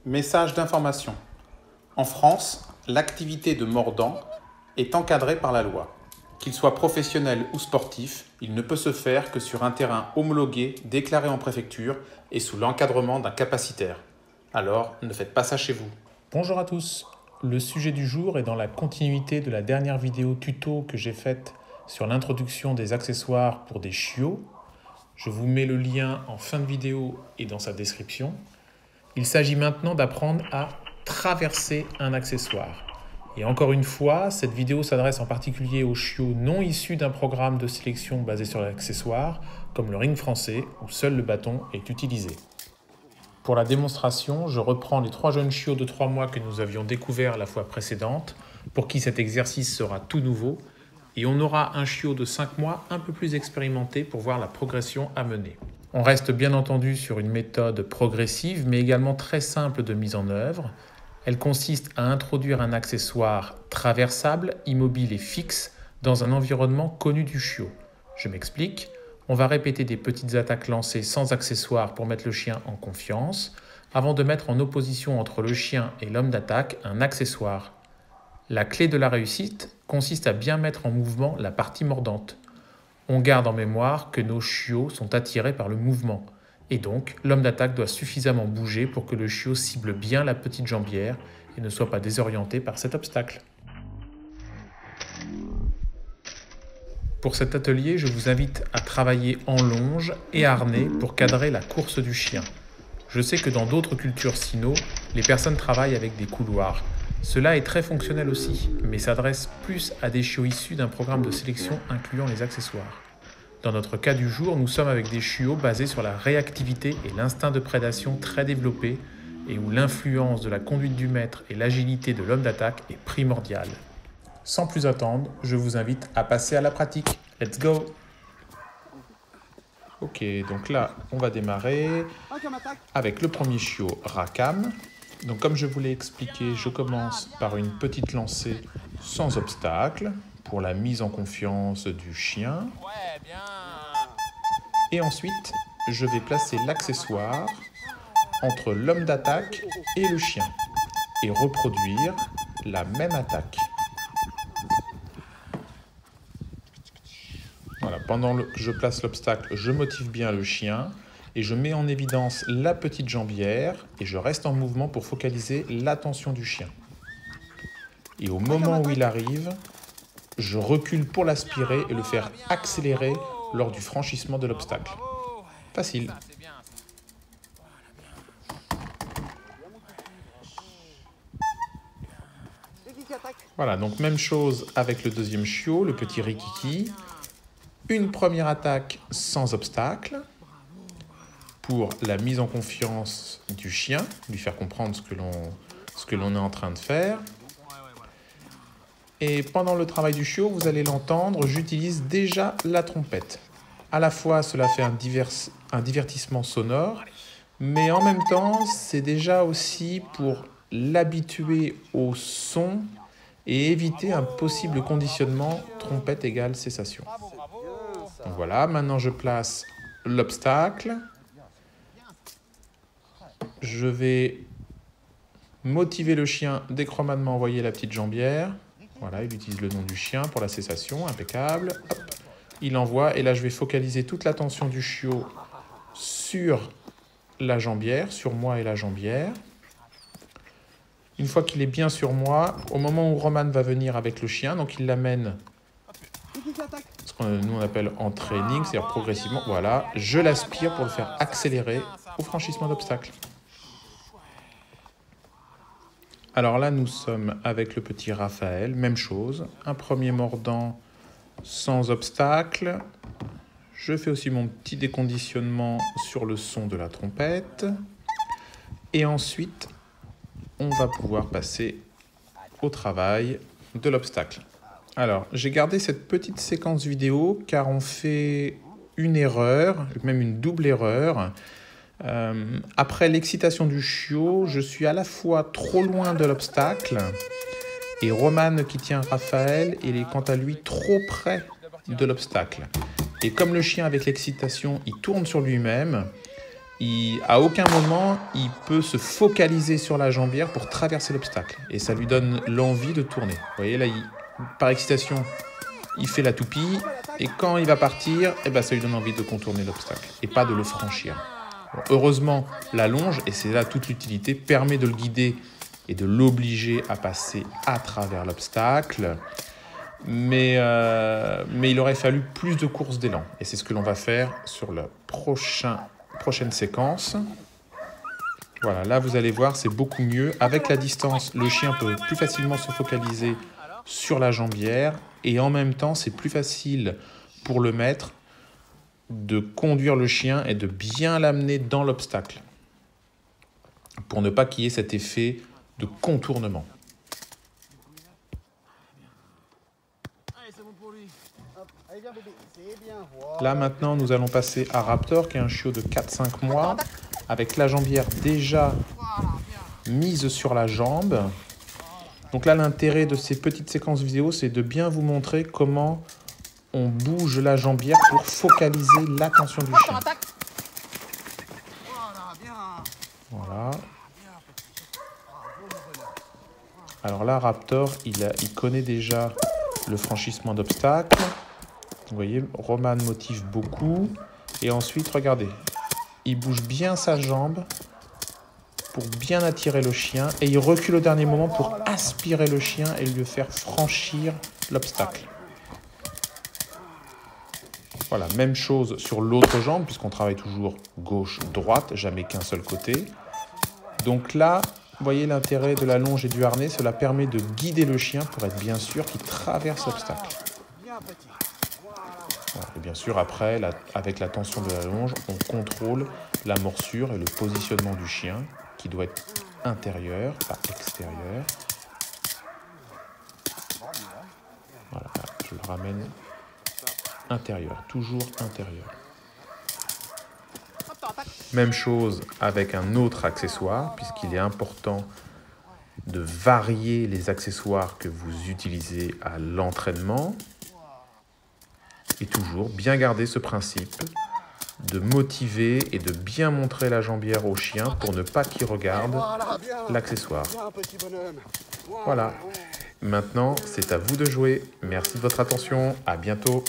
Message d'information. En France, l'activité de mordant est encadrée par la loi. Qu'il soit professionnel ou sportif, il ne peut se faire que sur un terrain homologué, déclaré en préfecture et sous l'encadrement d'un capacitaire. Alors, ne faites pas ça chez vous. Bonjour à tous, le sujet du jour est dans la continuité de la dernière vidéo tuto que j'ai faite sur l'introduction des accessoires pour des chiots. Je vous mets le lien en fin de vidéo et dans sa description. Il s'agit maintenant d'apprendre à traverser un accessoire. Et encore une fois, cette vidéo s'adresse en particulier aux chiots non issus d'un programme de sélection basé sur l'accessoire, comme le ring français, où seul le bâton est utilisé. Pour la démonstration, je reprends les 3 jeunes chiots de 3 mois que nous avions découverts la fois précédente, pour qui cet exercice sera tout nouveau, et on aura un chiot de 5 mois un peu plus expérimenté pour voir la progression à mener. On reste bien entendu sur une méthode progressive, mais également très simple de mise en œuvre. Elle consiste à introduire un accessoire traversable, immobile et fixe dans un environnement connu du chiot. Je m'explique. On va répéter des petites attaques lancées sans accessoire pour mettre le chien en confiance, avant de mettre en opposition entre le chien et l'homme d'attaque un accessoire. La clé de la réussite consiste à bien mettre en mouvement la partie mordante. On garde en mémoire que nos chiots sont attirés par le mouvement, et donc l'homme d'attaque doit suffisamment bouger pour que le chiot cible bien la petite jambière et ne soit pas désorienté par cet obstacle. Pour cet atelier, je vous invite à travailler en longe et harnais pour cadrer la course du chien. Je sais que dans d'autres cultures sino, les personnes travaillent avec des couloirs. Cela est très fonctionnel aussi, mais s'adresse plus à des chiots issus d'un programme de sélection incluant les accessoires. Dans notre cas du jour, nous sommes avec des chiots basés sur la réactivité et l'instinct de prédation très développé et où l'influence de la conduite du maître et l'agilité de l'homme d'attaque est primordiale. Sans plus attendre, je vous invite à passer à la pratique. Let's go! Ok, donc là, on va démarrer avec le premier chiot Rakam. Donc comme je vous l'ai expliqué, je commence par une petite lancée sans obstacle pour la mise en confiance du chien. Et ensuite, je vais placer l'accessoire entre l'homme d'attaque et le chien et reproduire la même attaque. Voilà, pendant que je place l'obstacle, je motive bien le chien et je mets en évidence la petite jambière et je reste en mouvement pour focaliser l'attention du chien. Et au moment où il arrive, je recule pour l'aspirer et le faire accélérer lors du franchissement de l'obstacle. Facile. Voilà, donc même chose avec le deuxième chiot, le petit Rikiki. Une première attaque sans obstacle pour la mise en confiance du chien, lui faire comprendre ce que l'on est en train de faire. Et pendant le travail du chiot, vous allez l'entendre, j'utilise déjà la trompette. À la fois, cela fait un divertissement sonore, mais en même temps, c'est déjà aussi pour l'habituer au son et éviter un possible conditionnement trompette égale cessation. Donc voilà, maintenant je place l'obstacle. Je vais motiver le chien dès que Roman m'a envoyé la petite jambière. Voilà, il utilise le nom du chien pour la cessation, impeccable. Hop, il envoie et là je vais focaliser toute l'attention du chiot sur la jambière, sur moi et la jambière. Une fois qu'il est bien sur moi, au moment où Roman va venir avec le chien, donc il l'amène, ce que nous on appelle en training, c'est-à-dire progressivement, voilà, je l'aspire pour le faire accélérer au franchissement d'obstacle. Alors là, nous sommes avec le petit Raphaël, même chose, un premier mordant sans obstacle. Je fais aussi mon petit déconditionnement sur le son de la trompette. Et ensuite, on va pouvoir passer au travail de l'obstacle. Alors, j'ai gardé cette petite séquence vidéo car on fait une erreur, même une double erreur. Après l'excitation du chiot, je suis à la fois trop loin de l'obstacle et Roman qui tient Raphaël, il est quant à lui trop près de l'obstacle. Et comme le chien avec l'excitation, il tourne sur lui-même, à aucun moment, il peut se focaliser sur la jambière pour traverser l'obstacle. Et ça lui donne l'envie de tourner. Vous voyez, là, par excitation, il fait la toupie. Et quand il va partir, eh ben, ça lui donne envie de contourner l'obstacle et pas de le franchir. Bon, heureusement, la longe, et c'est là toute l'utilité, permet de le guider et de l'obliger à passer à travers l'obstacle. Mais il aurait fallu plus de courses d'élan. Et c'est ce que l'on va faire sur la prochaine séquence. Voilà, là vous allez voir, c'est beaucoup mieux. Avec la distance, le chien peut plus facilement se focaliser sur la jambière. Et en même temps, c'est plus facile pour le maître de conduire le chien et de bien l'amener dans l'obstacle. Pour ne pas qu'il y ait cet effet de contournement. Là maintenant nous allons passer à Raptor qui est un chiot de 4-5 mois avec la jambière déjà mise sur la jambe. Donc là l'intérêt de ces petites séquences vidéo c'est de bien vous montrer comment on bouge la jambière pour focaliser l'attention du chien. Voilà. Alors là Raptor il connaît déjà le franchissement d'obstacles. Vous voyez, Roman motive beaucoup. Et ensuite, regardez, il bouge bien sa jambe pour bien attirer le chien. Et il recule au dernier moment pour aspirer le chien et lui faire franchir l'obstacle. Voilà, même chose sur l'autre jambe, puisqu'on travaille toujours gauche-droite, jamais qu'un seul côté. Donc là, vous voyez l'intérêt de la longe et du harnais, cela permet de guider le chien pour être bien sûr qu'il traverse l'obstacle. Voilà. Et bien sûr, après, avec la tension de la longe, on contrôle la morsure et le positionnement du chien, qui doit être intérieur, pas extérieur. Voilà, je le ramène intérieur, toujours intérieur. Même chose avec un autre accessoire, puisqu'il est important de varier les accessoires que vous utilisez à l'entraînement. Et toujours bien garder ce principe de motiver et de bien montrer la jambière au chien pour ne pas qu'il regarde l'accessoire. Voilà. Maintenant, c'est à vous de jouer. Merci de votre attention. À bientôt.